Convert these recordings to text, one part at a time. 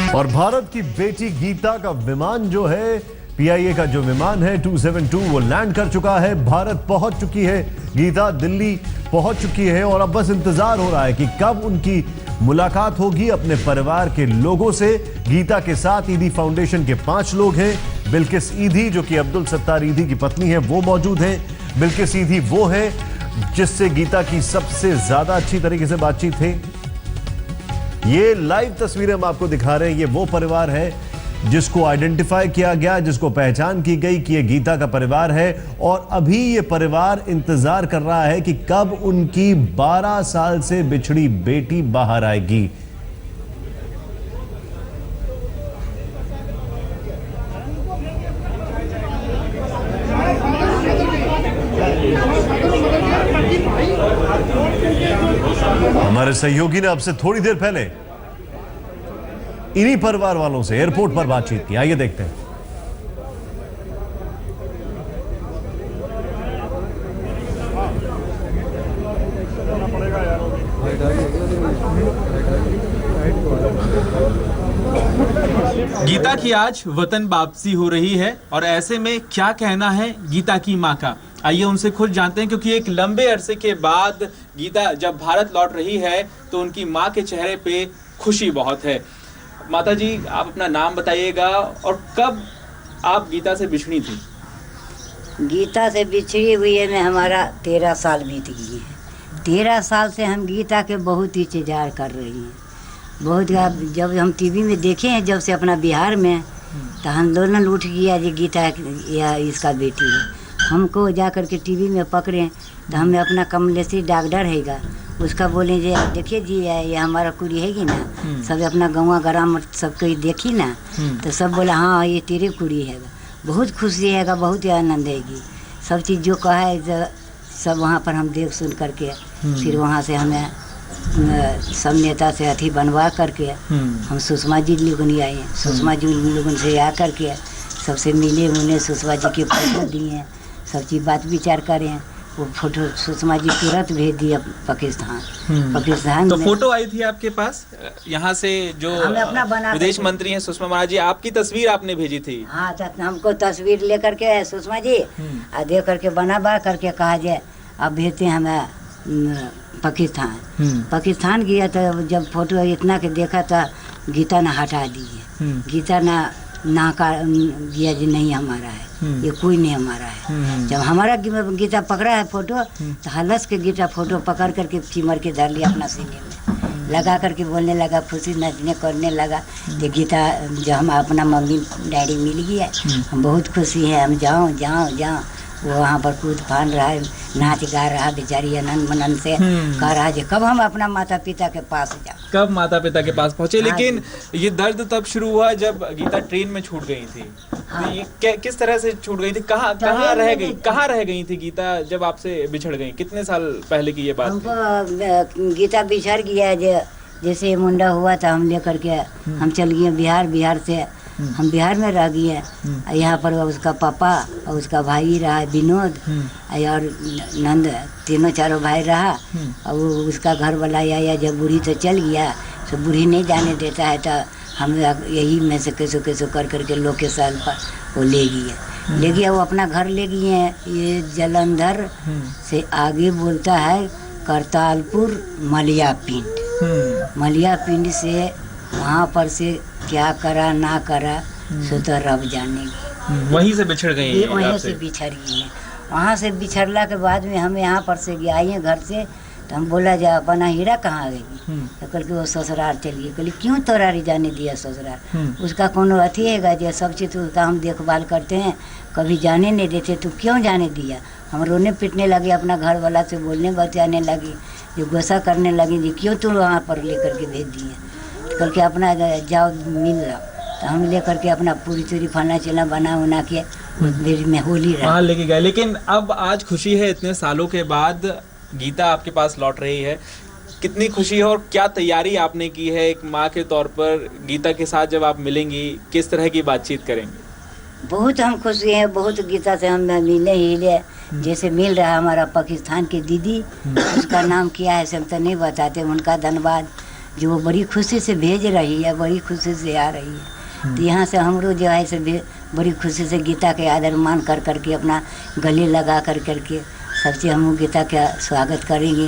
और भारत की बेटी गीता का विमान जो है, पीआईए का जो विमान है 272, वो लैंड कर चुका है। भारत पहुंच चुकी है, गीता दिल्ली पहुंच चुकी है और अब बस इंतजार हो रहा है कि कब उनकी मुलाकात होगी अपने परिवार के लोगों से। गीता के साथ ईदी फाउंडेशन के 5 लोग हैं। बिल्किस ईदी जो कि अब्दुल सत्तार ईदी की पत्नी है, वो मौजूद हैं। बिल्किस ईदी वो है जिससे गीता की सबसे ज्यादा अच्छी तरीके से बातचीत है। ये लाइव तस्वीरें हम आपको दिखा रहे हैं। ये वो परिवार है जिसको आइडेंटिफाई किया गया, जिसको पहचान की गई कि ये गीता का परिवार है और अभी ये परिवार इंतजार कर रहा है कि कब उनकी 12 साल से बिछड़ी बेटी बाहर आएगी। हमारे सहयोगी ने अब से थोड़ी देर पहले इन्हीं परिवार वालों से एयरपोर्ट पर बातचीत की। आइए देखते हैं। गीता की आज वतन वापसी हो रही है और ऐसे में क्या कहना है गीता की मां का, आइए उनसे खुद जानते हैं। क्योंकि एक लंबे अरसे के बाद गीता जब भारत लौट रही है तो उनकी मां के चेहरे पे खुशी बहुत है। माता जी, आप अपना नाम बताइएगा और कब आप गीता से बिछड़ी थी? गीता से बिछड़ी हुई है मैं हमारा 13 साल बीत गई है। 13 साल से हम गीता के बहुत इंतजार कर रही हैं। बहुत जब हम टीवी में देखे हैं जब से अपना बिहार में, तो आंदोलन उठ गया जी गीता या इसका बेटी है। हमको जा कर के टीवी में पकड़े तो हमें अपना कमलेशी डॉक्टर हैगा उसका बोले जे देखिए जी ये हमारा कुड़ी हैगी ना, सब अपना गौवा ग्राम सबको देखी ना, तो सब बोला हाँ ये तेरे कुड़ी है। बहुत खुशी हैगा, बहुत ही आनंद हैगी। सब चीज़ जो कहा है सब वहाँ पर हम देख सुन करके फिर वहाँ से हमें सब नेता से अथी बनवा करके हम सुषमा जी लोगन आए। सुषमा जी लोगन से आ करके सबसे मिले, उन्हें सुषमा जी के फोटो दिए, सब चीज़ बात विचार करें। वो फोटो सुषमा जी तुरंत भेज दिया पाकिस्तान तो में। फोटो आई थी आपके पास यहाँ से जो विदेश मंत्री हैं सुषमा महाराज जी, आपकी तस्वीर आपने भेजी थी? हाँ, तो हमको तस्वीर लेकर के सुषमा जी दे करके बना करके कहा जाए अब भेजते हैं हमें पाकिस्तान गया। तो जब फोटो इतना के देखा था गीता ने हटा दी है। गीता ना का गया जी नहीं हमारा है, ये कोई नहीं हमारा है। जब हमारा गीता पकड़ा है फोटो तो हलस के गीता फोटो पकड़ करके चिमर के धर लिया अपना सीने में, लगा करके बोलने लगा, खुशी नचने करने लगा। तो गीता जब हम अपना मम्मी डैडी मिल गया, हम बहुत खुशी है। हम जाओ जाओ जाओ, वो वहाँ पर कूद फान रहा है, नाच गा रहा है बेचारी आनंद मनन से कह रहा है कब हम अपना माता पिता के पास जाओ, कब माता पिता के पास पहुँचे। लेकिन ये दर्द तब शुरू हुआ जब गीता ट्रेन में छूट गई थी। तो ये किस तरह से छूट गई थी? कहाँ रह गई थी गीता जब आपसे बिछड़ गई? कितने साल पहले की ये बात? हमको गीता बिछड़ गया जैसे मुंडा हुआ था हम लेकर के हम चल गए बिहार से हम बिहार में रह गए। यहाँ पर उसका पापा और उसका भाई रहा विनोद और नंद, तीनों चारों भाई रहा। और वो उसका घर वाला आया जब बूढ़ी तो चल गया, तो बूढ़ी नहीं जाने देता है, तो हम यही में से कैसो कर करके लोकेशन पर वो ले गया वो अपना घर ले गए हैं। ये जलंधर से आगे बोलता है करतालपुर मलिया पिंड से वहाँ पर से क्या करा ना करा सो तो रब जानेगी। वहीं से बिछड़ गई? वहीं से बिछड़ गई हैं। वहाँ से बिछड़ला के बाद में हम यहाँ पर से आई हैं घर से, तो हम बोला जा अपना हीरा कहाँ गई? तो कल के वो ससुराल चलिए। कहली क्यों तोरा जाने दिया ससुराल? उसका कोनो अथी हैगा जो सब चीज़ उसका हम देखभाल करते हैं, कभी जाने नहीं देते, तू क्यों जाने दिया? हम रोने पिटने लगे, अपना घर वाला से बोलने बचाने लगी, जो गुस्सा करने लगी जी क्यों तू वहाँ पर लेकर के भेज दिए? कल के अपना जाओ मिल रहा, तो हम लेकर के अपना पूरी चूरी फलना चला बना उना के मेरी में होली वहाँ लेके गए। लेकिन अब आज खुशी है, इतने सालों के बाद गीता आपके पास लौट रही है, कितनी खुशी है और क्या तैयारी आपने की है एक माँ के तौर पर? गीता के साथ जब आप मिलेंगी किस तरह की बातचीत करेंगे? बहुत हम खुशी हैं, बहुत गीता से हम मिले ही जैसे मिल रहा हमारा पाकिस्तान की दीदी, उसका नाम क्या है सब तो नहीं बताते, उनका धन्यवाद। जो वो बड़ी खुशी से भेज रही है, बड़ी खुशी से आ रही है। तो यहाँ से हम लोग जो है से बड़ी खुशी से गीता के आदर मान कर करके अपना गले लगा कर करके सबसे हम गीता का स्वागत करेंगे।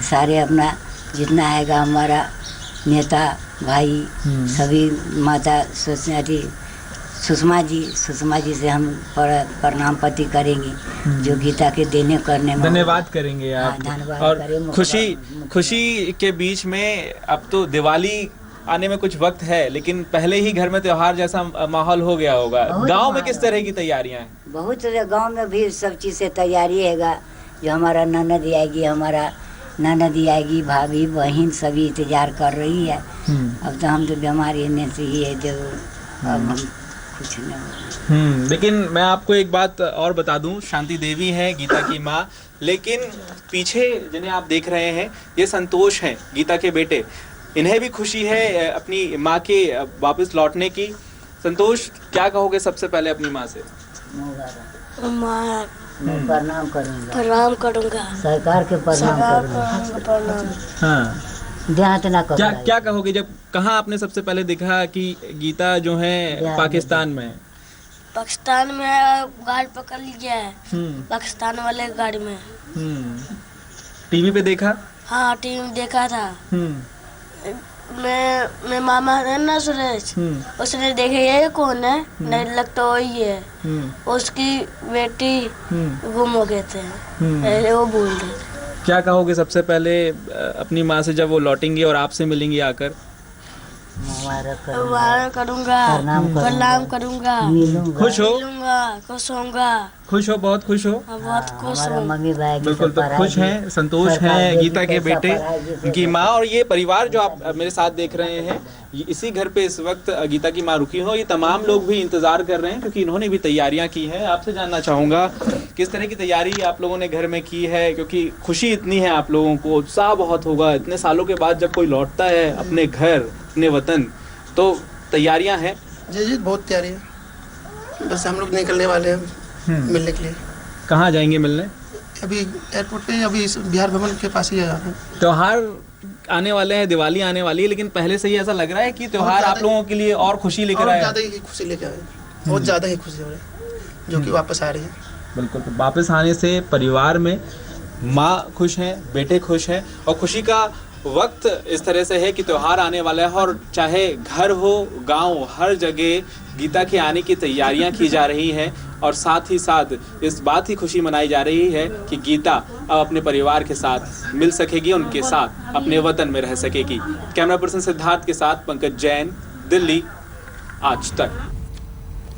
सारे अपना जितना हैगा हमारा नेता भाई सभी माता सुषमा जी से हम प्रणाम पति करेंगे जो गीता के देने करने में धन्यवाद करेंगे आप। धन्यवाद और करें। खुशी के बीच में अब तो दिवाली आने में कुछ वक्त है, लेकिन पहले ही घर में त्योहार जैसा माहौल हो गया होगा। गांव में किस तरह की तैयारियां हैं? बहुत गांव में भी सब चीज़ से तैयारी हैगा। जो हमारा ननद आएगी, भाभी बहन सभी इंतजार कर रही है। अब तो हम तो बीमार रहने से ही है, जो अब हम कुछ नहीं। लेकिन मैं आपको एक बात और बता दूं, शांति देवी है गीता की माँ, लेकिन पीछे जिन्हें आप देख रहे हैं ये संतोष हैं, गीता के बेटे। इन्हें भी खुशी है अपनी माँ के वापस लौटने की। संतोष, क्या कहोगे सबसे पहले अपनी माँ से? प्रणाम करूँगा, प्रणाम करूँगा, सरकार के प्रणाम करूँगा। हाँ, देहात ना करो। क्या कहोगे जब कहाँ आपने सबसे पहले देखा कि गीता जो है पाकिस्तान में? पाकिस्तान में गाड़ी पकड़ लिया है, पाकिस्तान वाले गाड़ी में। टीवी पे देखा? हाँ, टीवी देखा था। मैं मामा है ना सुरेश, उसने देखे ये कौन है, नहीं लगता वही है। उसकी बेटी गुम हो गए थे, वो भूल गए। क्या कहोगे सबसे पहले अपनी माँ से जब वो लौटेंगी और आपसे मिलेंगी आकर? करूँगा, प्रणाम करूँगा, खुश हो? खुश होऊंगा। खुश हो? बहुत खुश हो? बहुत खुश हूँ। मम्मी भाई बिल्कुल, तो खुश हैं, संतोष हैं गीता के बेटे, उनकी माँ और ये परिवार जो आप मेरे साथ देख रहे हैं। इसी घर पे इस वक्त गीता की माँ रुकी हो। ये तमाम लोग भी इंतजार कर रहे हैं क्योंकि इन्होंने भी तैयारियां की हैं। आपसे जानना चाहूँगा किस तरह की तैयारी आप लोगों ने घर में की है, क्योंकि खुशी इतनी है आप लोगों को, उत्साह बहुत होगा। इतने सालों के बाद जब कोई लौटता है अपने घर, अपने वतन, तो तैयारियां हैं। जी बहुत तैयारी है। बस हम लोग निकलने वाले हैं मिलने के लिए। कहाँ जाएंगे मिलने? अभी एयरपोर्ट पे, अभी बिहार भवन के पास ही जा रहे हैं। त्योहार आने वाले हैं, दिवाली आने वाली है, लेकिन पहले से ही ऐसा लग रहा है कि त्योहार आप लोगों के लिए और खुशी लेकर आया? ज़्यादा ही खुशी लेकर आए, बहुत ज़्यादा ही खुशी हो रही है जो कि वापस आ रही है। बिल्कुल, तो वापस आने से परिवार में माँ खुश हैं, बेटे खुश हैं, और खुशी का वक्त इस तरह से है कि त्योहार आने वाला है और चाहे घर हो गांव, हर जगह गीता के आने की तैयारियां की जा रही हैं। और साथ ही साथ इस बात की खुशी मनाई जा रही है कि गीता अब अपने परिवार के साथ मिल सकेगी, उनके साथ अपने वतन में रह सकेगी। कैमरा पर्सन सिद्धार्थ के साथ पंकज जैन, दिल्ली, आज तक।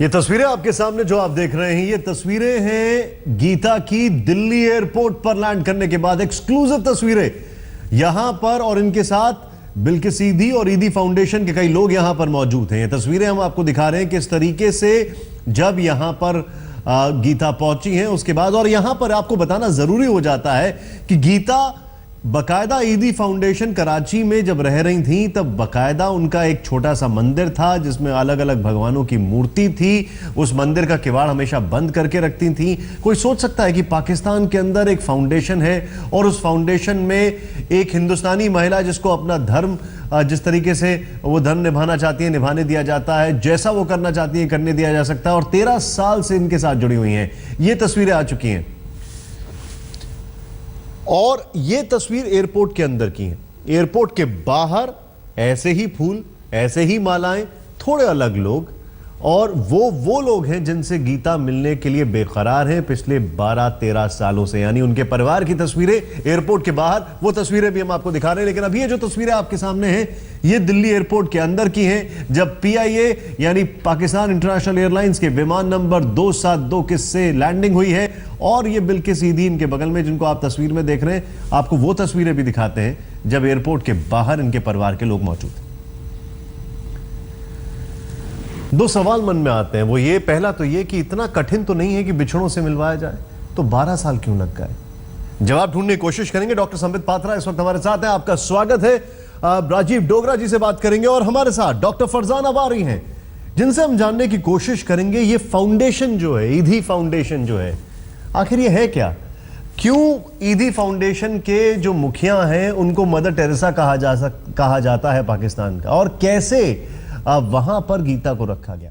ये तस्वीरें आपके सामने जो आप देख रहे हैं, ये तस्वीरें हैं गीता की दिल्ली एयरपोर्ट पर लैंड करने के बाद। एक्सक्लूसिव तस्वीरें यहां पर, और इनके साथ बिल्किस ईदी और ईदी फाउंडेशन के कई लोग यहां पर मौजूद हैं। ये तस्वीरें हम आपको दिखा रहे हैं किस तरीके से जब यहां पर गीता पहुंची हैं उसके बाद। और यहां पर आपको बताना जरूरी हो जाता है कि गीता बकायदा ईदी फाउंडेशन कराची में जब रह रही थी तब बकायदा उनका एक छोटा सा मंदिर था जिसमें अलग अलग भगवानों की मूर्ति थी। उस मंदिर का किवाड़ हमेशा बंद करके रखती थी। कोई सोच सकता है कि पाकिस्तान के अंदर एक फाउंडेशन है और उस फाउंडेशन में एक हिंदुस्तानी महिला जिसको अपना धर्म, जिस तरीके से वो धर्म निभाना चाहती है निभाने दिया जाता है, जैसा वो करना चाहती है करने दिया जा सकता है। और 13 साल से इनके साथ जुड़ी हुई हैं। ये तस्वीरें आ चुकी हैं और ये तस्वीर एयरपोर्ट के अंदर की है। एयरपोर्ट के बाहर ऐसे ही फूल, ऐसे ही मालाएं, थोड़े अलग लोग, और वो लोग हैं जिनसे गीता मिलने के लिए बेकरार हैं पिछले 12-13 सालों से, यानी उनके परिवार की तस्वीरें एयरपोर्ट के बाहर। वो तस्वीरें भी हम आपको दिखा रहे हैं, लेकिन अभी ये जो तस्वीरें आपके सामने हैं ये दिल्ली एयरपोर्ट के अंदर की हैं, जब PIA यानी पाकिस्तान इंटरनेशनल एयरलाइंस के विमान नंबर 272 से लैंडिंग हुई है। और ये बिल्किस ईदी इनके बगल में, जिनको आप तस्वीर में देख रहे हैं, आपको वो तस्वीरें भी दिखाते हैं जब एयरपोर्ट के बाहर इनके परिवार के लोग मौजूद हैं। दो सवाल मन में आते हैं, वो ये, पहला तो ये कि इतना कठिन तो नहीं है कि बिछड़ों से मिलवाया जाए, तो 12 साल क्यों लग गए? जवाब ढूंढने की कोशिश करेंगे। डॉक्टर संबित पात्रा इस वक्त हमारे साथ हैं, आपका स्वागत है। राजीव डोगरा जी से बात करेंगे और हमारे साथ डॉक्टर फरजाना बारी हैं, जिनसे हम जानने की कोशिश करेंगे ये फाउंडेशन जो है, ईदी फाउंडेशन जो है, आखिर ये है क्या? क्यों ईदी फाउंडेशन के जो मुखिया हैं उनको मदर टेरेसा कहा जाता है पाकिस्तान का, और कैसे वहां पर गीता को रखा गया?